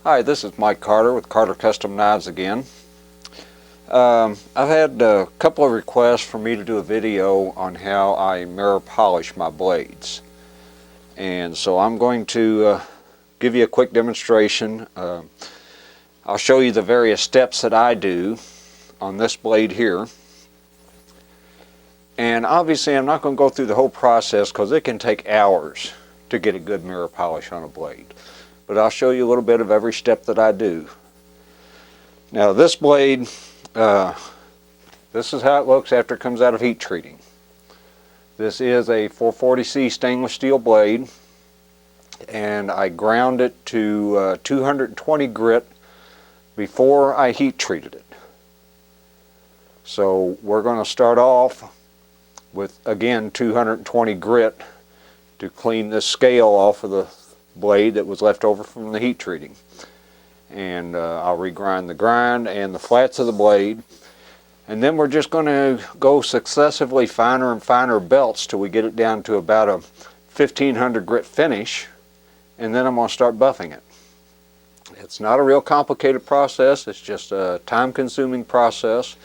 Hi, this is Mike Carter with Carter Custom Knives again. I've had a couple of requests for me to do a video on how I mirror polish my blades. And so I'm going to give you a quick demonstration. I'll show you the various steps that I do on this blade here. And obviously I'm not going to go through the whole process because it can take hours to get a good mirror polish on a blade. But I'll show you a little bit of every step that I do. Now this blade, this is how it looks after it comes out of heat treating. This is a 440C stainless steel blade, and I ground it to 220 grit before I heat treated it. So we're going to start off with, again, 220 grit to clean this scale off of the blade that was left over from the heat treating. And I'll regrind the grind and the flats of the blade, and then we're just going to go successively finer and finer belts till we get it down to about a 1500 grit finish, and then I'm going to start buffing it. It's not a real complicated process, it's just a time-consuming process,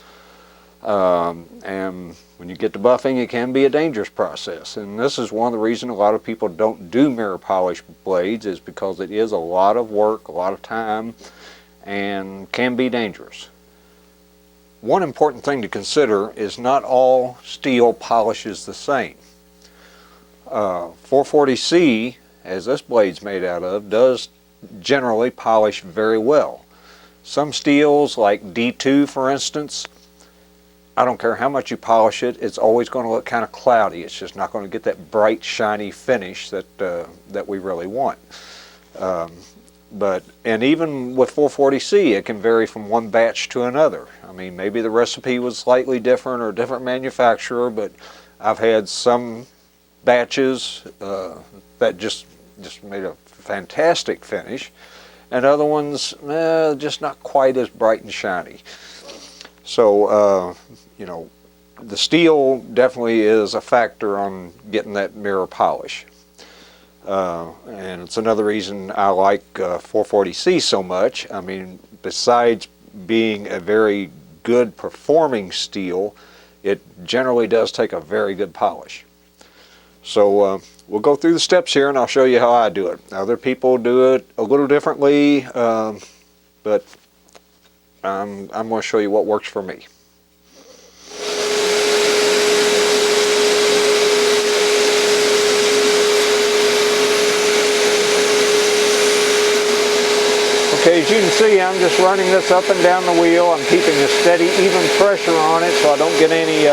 and when you get to buffing, it can be a dangerous process. And this is one of the reasons a lot of people don't do mirror polish blades, is because it is a lot of work, a lot of time, and can be dangerous. One important thing to consider is not all steel polishes the same. 440C, as this blade's made out of, does generally polish very well. Some steels, like D2 for instance, I don't care how much you polish it, it's always going to look kind of cloudy. It's just not going to get that bright, shiny finish that we really want. And even with 440C, it can vary from one batch to another. I mean, maybe the recipe was slightly different or a different manufacturer, but I've had some batches that just made a fantastic finish, and other ones just not quite as bright and shiny. So, you know, the steel definitely is a factor on getting that mirror polish. And it's another reason I like 440C so much. I mean, besides being a very good performing steel, it generally does take a very good polish. So we'll go through the steps here and I'll show you how I do it. Other people do it a little differently, but I'm going to show you what works for me. Okay, as you can see, I'm just running this up and down the wheel. I'm keeping a steady, even pressure on it so I don't get any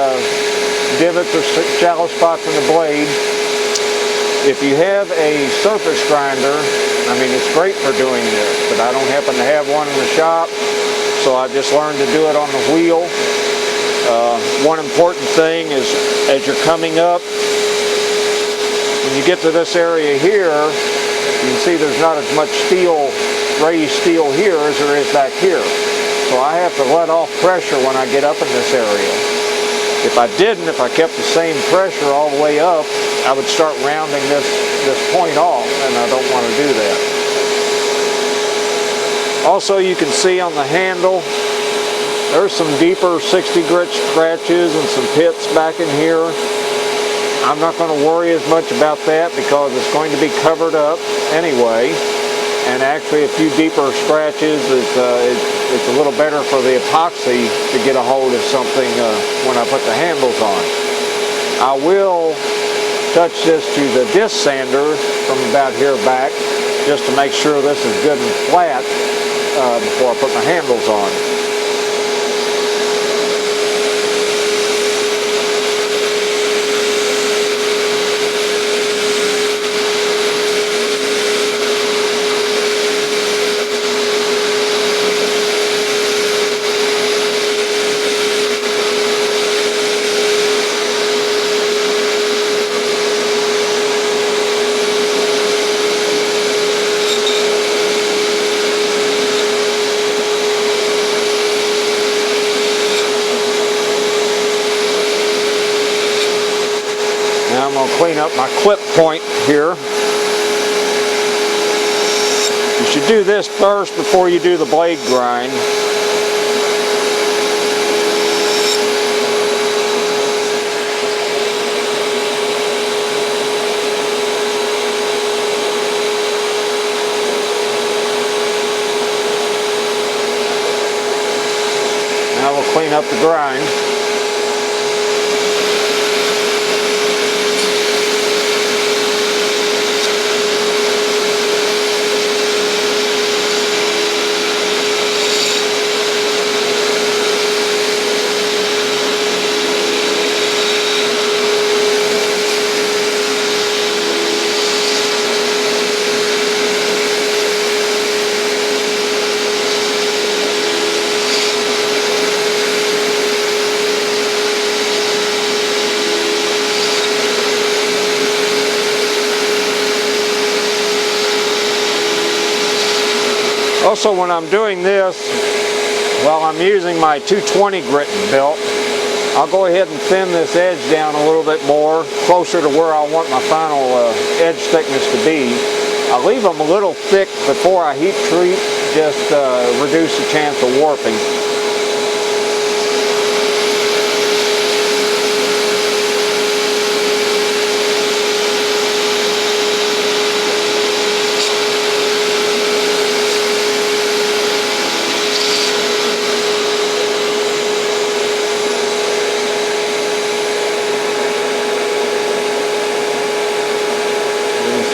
divots or shallow spots in the blade. If you have a surface grinder, I mean, it's great for doing this, but I don't happen to have one in the shop, so I just learned to do it on the wheel. One important thing is, as you're coming up, when you get to this area here, you can see there's not as much steel, raised steel here as there is back here. So I have to let off pressure when I get up in this area. If I didn't, if I kept the same pressure all the way up, I would start rounding this point off, and I don't want to do that. Also, you can see on the handle, there's some deeper 60 grit scratches and some pits back in here. I'm not going to worry as much about that because it's going to be covered up anyway. And actually a few deeper scratches it's a little better for the epoxy to get a hold of something when I put the handles on. I will touch this to the disc sander from about here back just to make sure this is good and flat before I put my handles on. Now I'm going to clean up my clip point here. You should do this first before you do the blade grind. Now we'll clean up the grind. Also, when I'm doing this, while I'm using my 220 grit belt, I'll go ahead and thin this edge down a little bit more, closer to where I want my final edge thickness to be. I'll leave them a little thick before I heat treat, just reduce the chance of warping.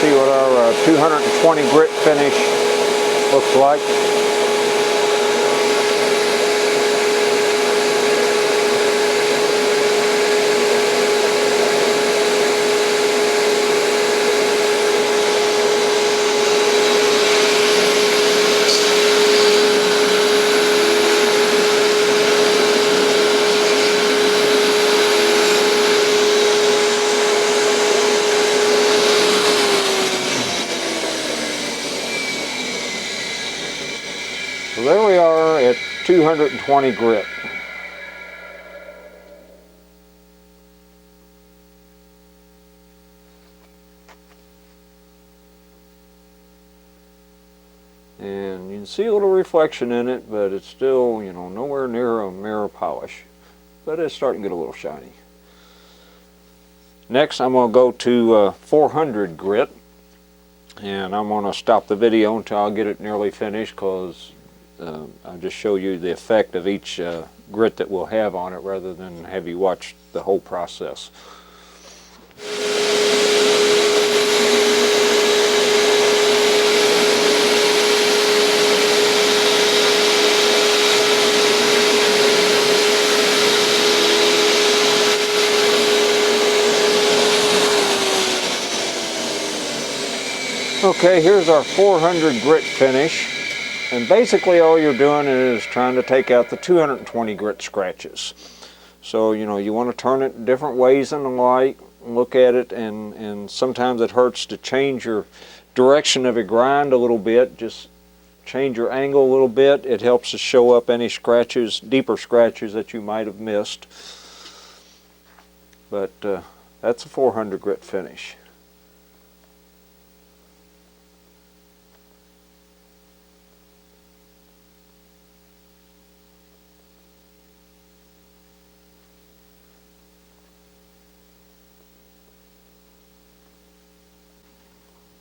See what our 220 grit finish looks like. So there we are at 220 grit. And you can see a little reflection in it, but it's still, you know, nowhere near a mirror polish. But it's starting to get a little shiny. Next, I'm going to go to 400 grit. And I'm going to stop the video until I get it nearly finished, because I'll just show you the effect of each grit that we'll have on it rather than have you watch the whole process. Okay, here's our 400 grit finish. And basically all you're doing is trying to take out the 220 grit scratches. So, you know, you want to turn it different ways in the light, look at it, and sometimes it hurts to change your direction of your grind a little bit. Just change your angle a little bit. It helps to show up any scratches, deeper scratches that you might have missed. But that's a 400 grit finish.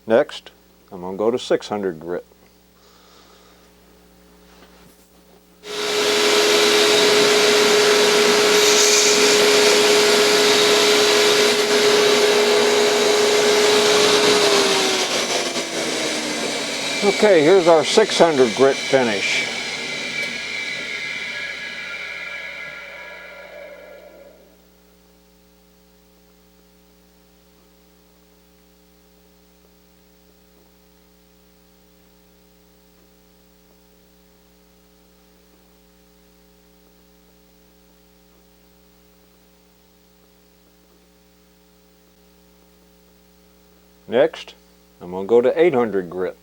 Next, I'm going to go to 600 grit. Okay, here's our 600 grit finish. Next, I'm going to go to 800 grit.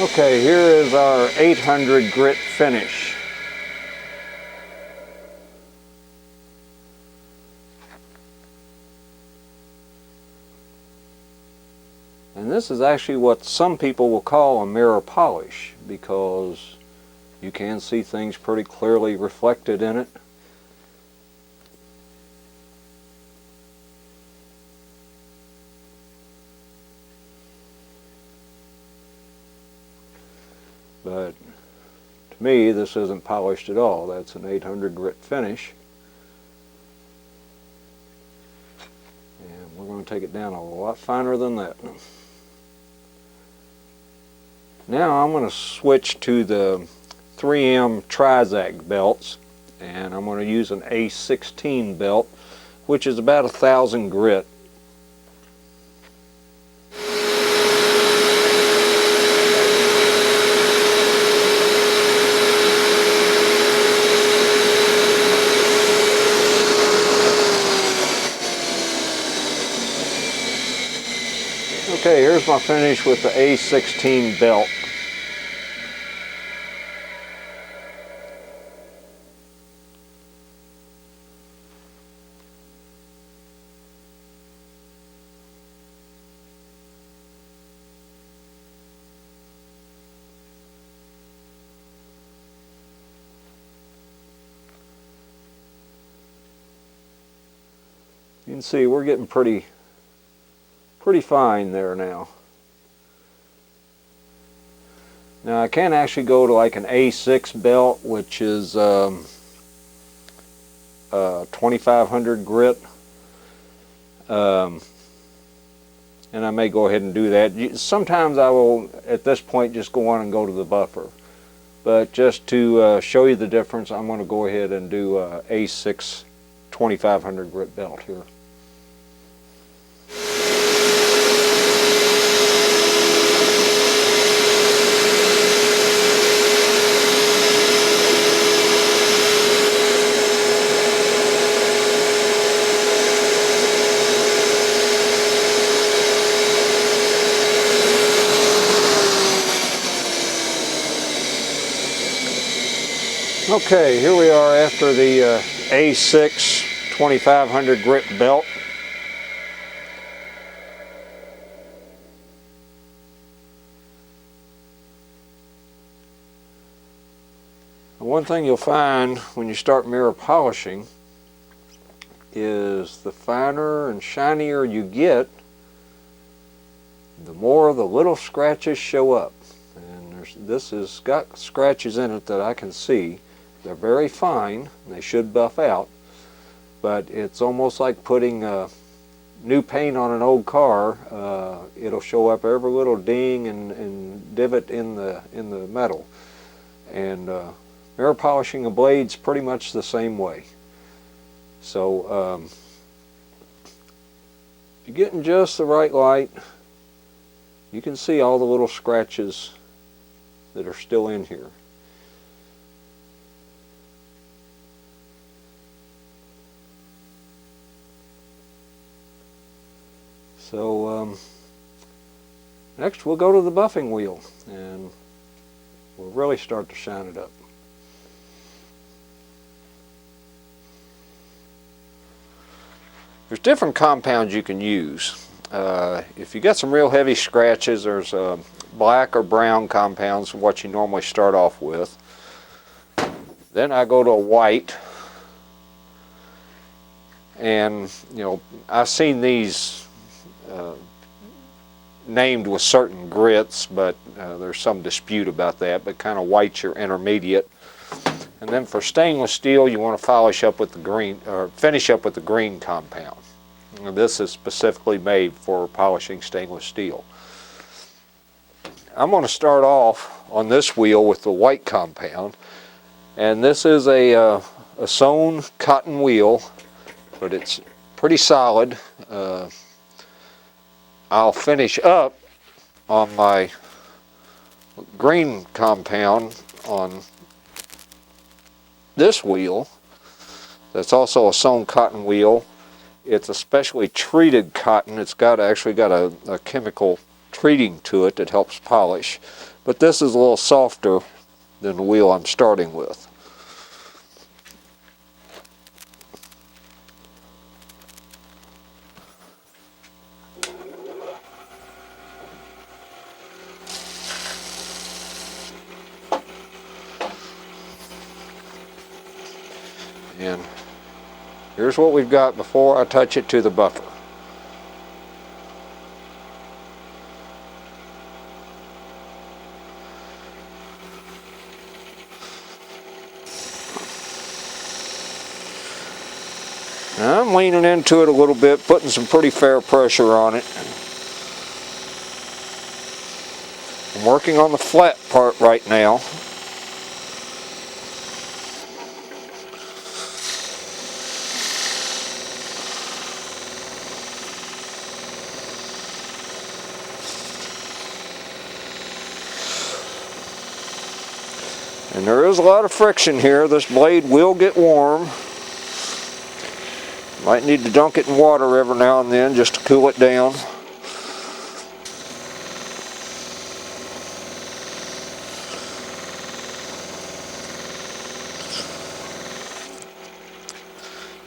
Okay, here is our 800 grit finish. And this is actually what some people will call a mirror polish, because you can see things pretty clearly reflected in it. But to me, this isn't polished at all. That's an 800 grit finish. And we're going to take it down a lot finer than that. Now I'm going to switch to the 3M Trizac belts, and I'm going to use an A16 belt, which is about 1,000 grit. Okay, here's my finish with the A16 belt. You can see we're getting pretty fine there now. Now I can actually go to like an A6 belt, which is 2,500 grit, and I may go ahead and do that. Sometimes I will, at this point, just go on and go to the buffer. But just to show you the difference, I'm going to go ahead and do A6 2,500 grit belt here. Okay, here we are after the A6 2,500 grit belt. One thing you'll find when you start mirror polishing is the finer and shinier you get, the more the little scratches show up. And this has got scratches in it that I can see. They're very fine, and they should buff out, but it's almost like putting new paint on an old car. It'll show up every little ding and divot in the metal. And mirror polishing a blade's pretty much the same way. So you're getting just the right light. You can see all the little scratches that are still in here. So next we'll go to the buffing wheel and we'll really start to shine it up. There's different compounds you can use. If you got some real heavy scratches, there's black or brown compounds, what you normally start off with. Then I go to a white, and you know, I've seen these named with certain grits, but there's some dispute about that, but kind of white's your intermediate. And then for stainless steel, you want to polish up with the green, or finish up with the green compound. And this is specifically made for polishing stainless steel. I'm going to start off on this wheel with the white compound, and this is a sewn cotton wheel, but it's pretty solid. I'll finish up on my green compound on this wheel. That's also a sewn cotton wheel. It's a specially treated cotton. It's actually got a chemical treating to it that helps polish. But this is a little softer than the wheel I'm starting with. And here's what we've got before I touch it to the buffer. Now I'm leaning into it a little bit, putting some pretty fair pressure on it. I'm working on the flat part right now. And there is a lot of friction here. This blade will get warm. Might need to dunk it in water every now and then just to cool it down.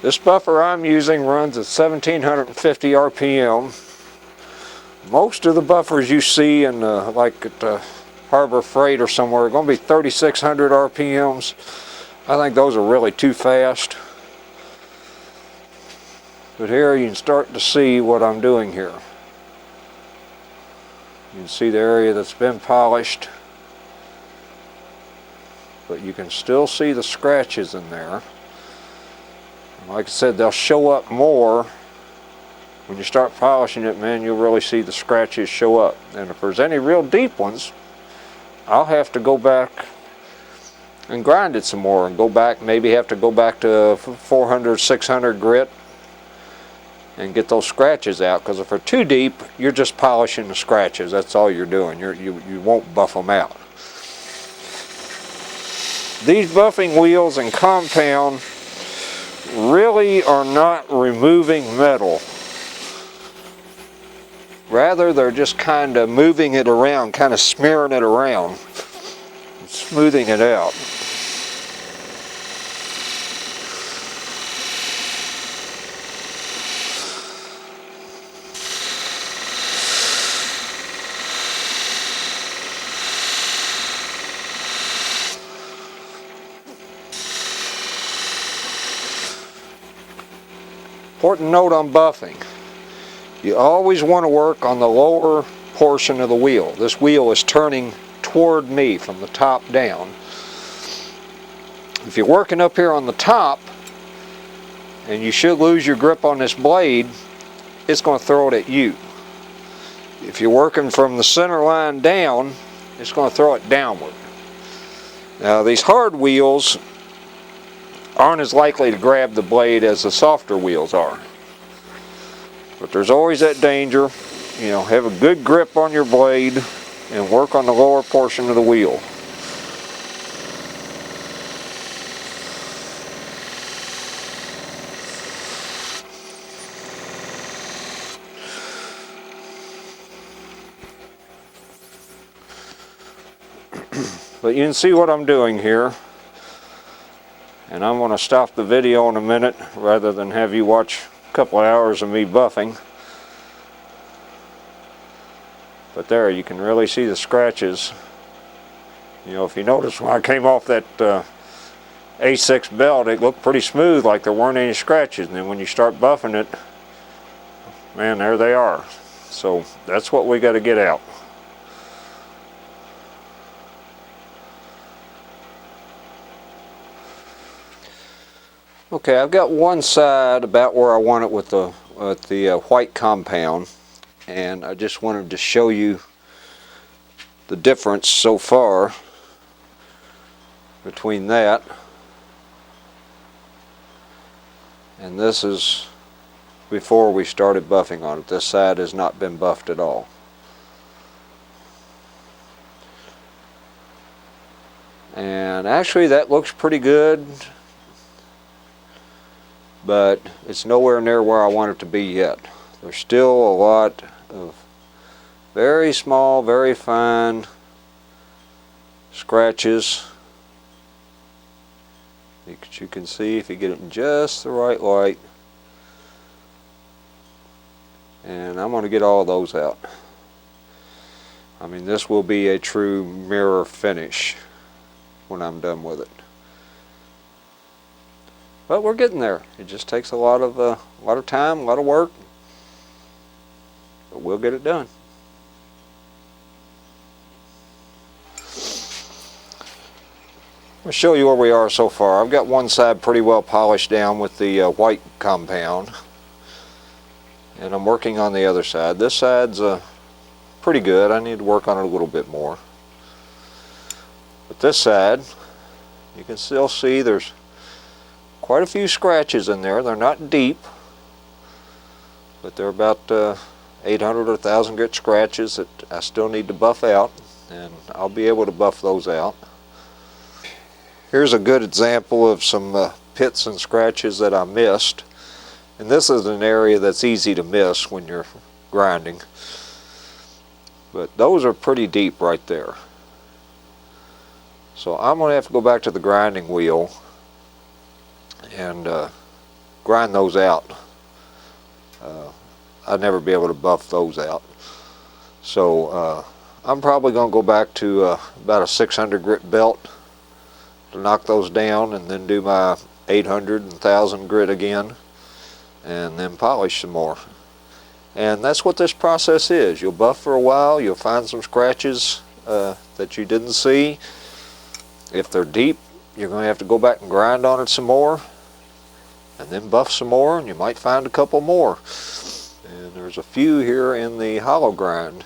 This buffer I'm using runs at 1750 RPM. Most of the buffers you see in like at the Harbor Freight or somewhere are going to be 3600 RPMs. I think those are really too fast. But here you can start to see what I'm doing here. You can see the area that's been polished, but you can still see the scratches in there. And like I said, they'll show up more when you start polishing it, man. You'll really see the scratches show up. And if there's any real deep ones, I'll have to go back and grind it some more and go back, maybe have to go back to 400, 600 grit and get those scratches out, because if they're too deep, you're just polishing the scratches. That's all you're doing. You won't buff them out. These buffing wheels and compound really are not removing metal. Rather, they're just kind of moving it around, kind of smearing it around, and smoothing it out. Important note on buffing. You always want to work on the lower portion of the wheel. This wheel is turning toward me from the top down. If you're working up here on the top, and you should lose your grip on this blade, it's going to throw it at you. If you're working from the center line down, it's going to throw it downward. Now these hard wheels aren't as likely to grab the blade as the softer wheels are. But there's always that danger. You know, have a good grip on your blade and work on the lower portion of the wheel. But you can see what I'm doing here. And I'm going to stop the video in a minute rather than have you watch a couple of hours of me buffing. But there, you can really see the scratches. You know, if you notice when I came off that A6 belt, it looked pretty smooth, like there weren't any scratches. And then when you start buffing it, man, there they are. So that's what we got to get out. Okay, I've got one side about where I want it with the white compound, and I just wanted to show you the difference so far between that and this is before we started buffing on it. This side has not been buffed at all. And actually that looks pretty good, but it's nowhere near where I want it to be yet. There's still a lot of Very small, very fine scratches that you can see if you get it in just the right light. And I'm going to get all those out. I mean, this will be a true mirror finish when I'm done with it. But we're getting there. It just takes a lot of time, a lot of work, but we'll get it done. I'll show you where we are so far. I've got one side pretty well polished down with the white compound, and I'm working on the other side. This side's pretty good. I need to work on it a little bit more. But this side, you can still see there's quite a few scratches in there. They're not deep, but they're about 800 or 1,000 grit scratches that I still need to buff out, and I'll be able to buff those out. Here's a good example of some pits and scratches that I missed, and this is an area that's easy to miss when you're grinding, but those are pretty deep right there. So I'm going to have to go back to the grinding wheel and grind those out. I'd never be able to buff those out. So I'm probably going to go back to about a 600 grit belt to knock those down, and then do my 800 and 1,000 grit again, and then polish some more. And that's what this process is. You'll buff for a while, you'll find some scratches that you didn't see. If they're deep, you're going to have to go back and grind on it some more, and then buff some more, and you might find a couple more. And there's a few here in the hollow grind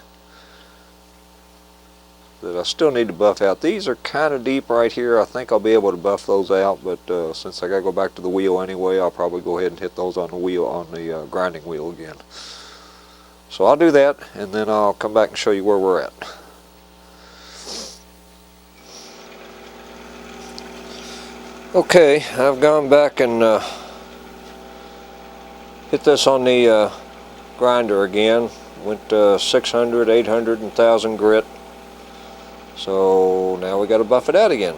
that I still need to buff out. These are kind of deep right here. I think I'll be able to buff those out, but since I got to go back to the wheel anyway, I'll probably go ahead and hit those on the wheel, on the grinding wheel again. So I'll do that, and then I'll come back and show you where we're at. Okay, I've gone back and hit this on the grinder again. Went 600, 800, and 1,000 grit. So now we got to buff it out again.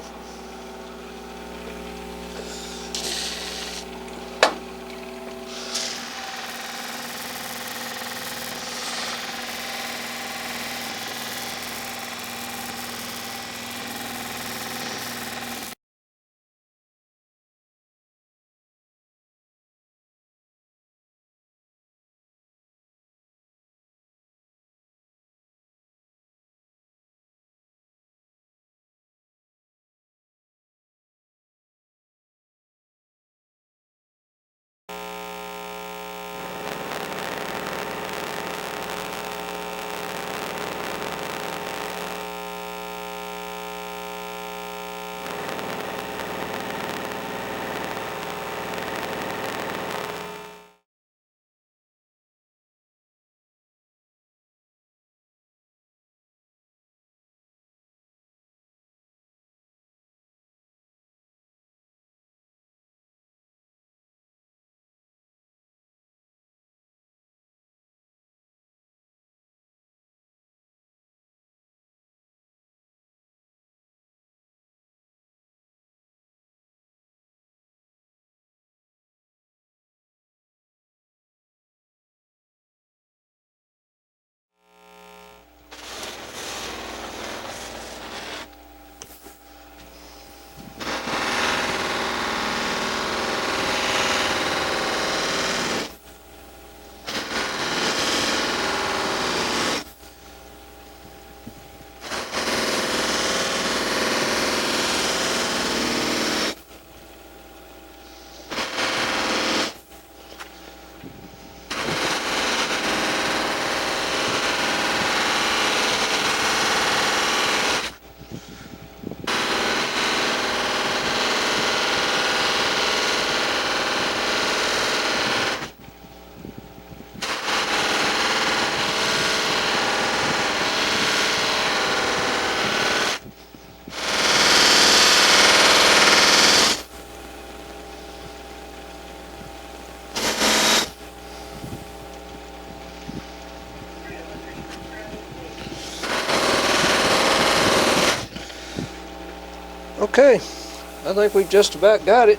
Okay, I think we just about got it.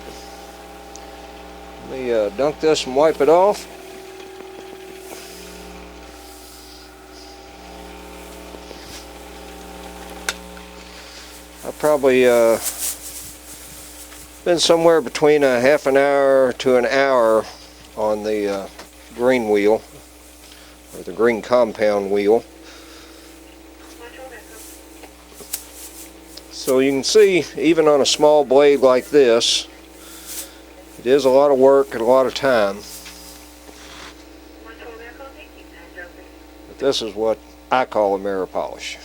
Let me dunk this and wipe it off. I probably been somewhere between a half an hour to an hour on the green wheel, or the green compound wheel. So you can see, even on a small blade like this, it is a lot of work and a lot of time. But this is what I call a mirror polish.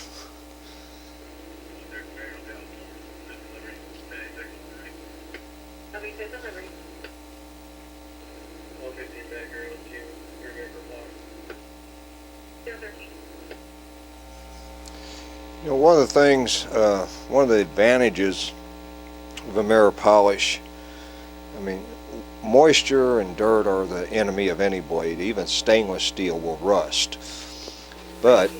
You know, one of the things, one of the advantages of a mirror polish, I mean, moisture and dirt are the enemy of any blade. Even stainless steel will rust. But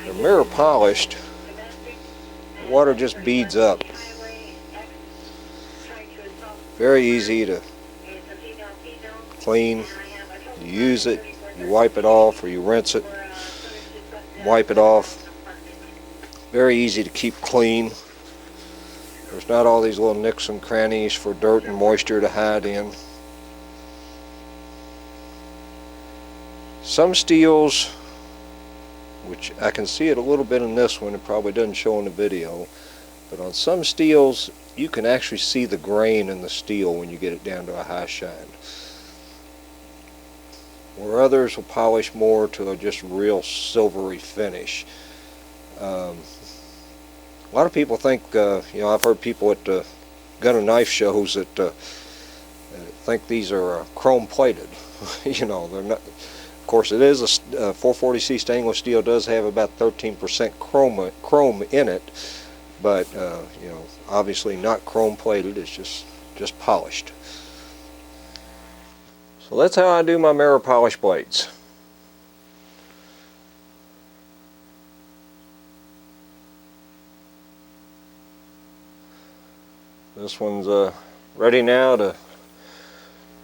the mirror polished, the water just beads up. Very easy to clean. You use it, you wipe it off, or you rinse it, wipe it off. Very easy to keep clean. There's not all these little nicks and crannies for dirt and moisture to hide in. Some steels, which I can see it a little bit in this one, it probably doesn't show in the video, but on some steels you can actually see the grain in the steel when you get it down to a high shine. Where others will polish more to a just real silvery finish. A lot of people think, you know, I've heard people at gun and knife shows that think these are chrome plated. You know, they're not. Of course, it is a 440C stainless steel does have about 13% chrome in it, but you know, obviously not chrome plated. It's just polished. So that's how I do my mirror polish blades. This one's ready now to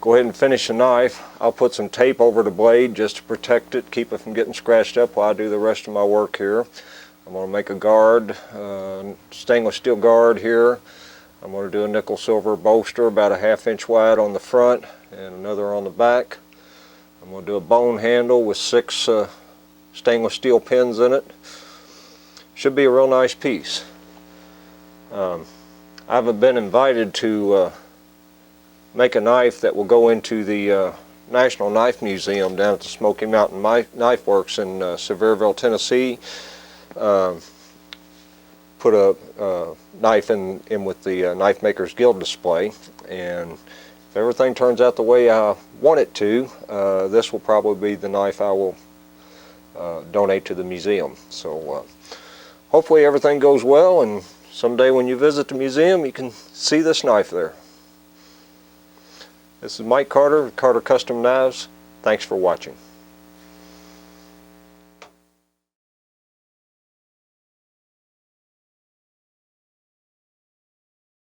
go ahead and finish the knife. I'll put some tape over the blade just to protect it, keep it from getting scratched up while I do the rest of my work here. I'm going to make a guard, stainless steel guard here. I'm going to do a nickel silver bolster about a 1/2 inch wide on the front and another on the back. I'm going to do a bone handle with 6 stainless steel pins in it. Should be a real nice piece. I haven't been invited to make a knife that will go into the National Knife Museum down at the Smoky Mountain Knife Works in Sevierville, Tennessee. Put a knife in with the Knife Makers Guild display, and if everything turns out the way I want it to, this will probably be the knife I will donate to the museum. So hopefully everything goes well, and someday when you visit the museum you can see this knife there. This is Mike Carter, Carter Custom Knives. Thanks for watching.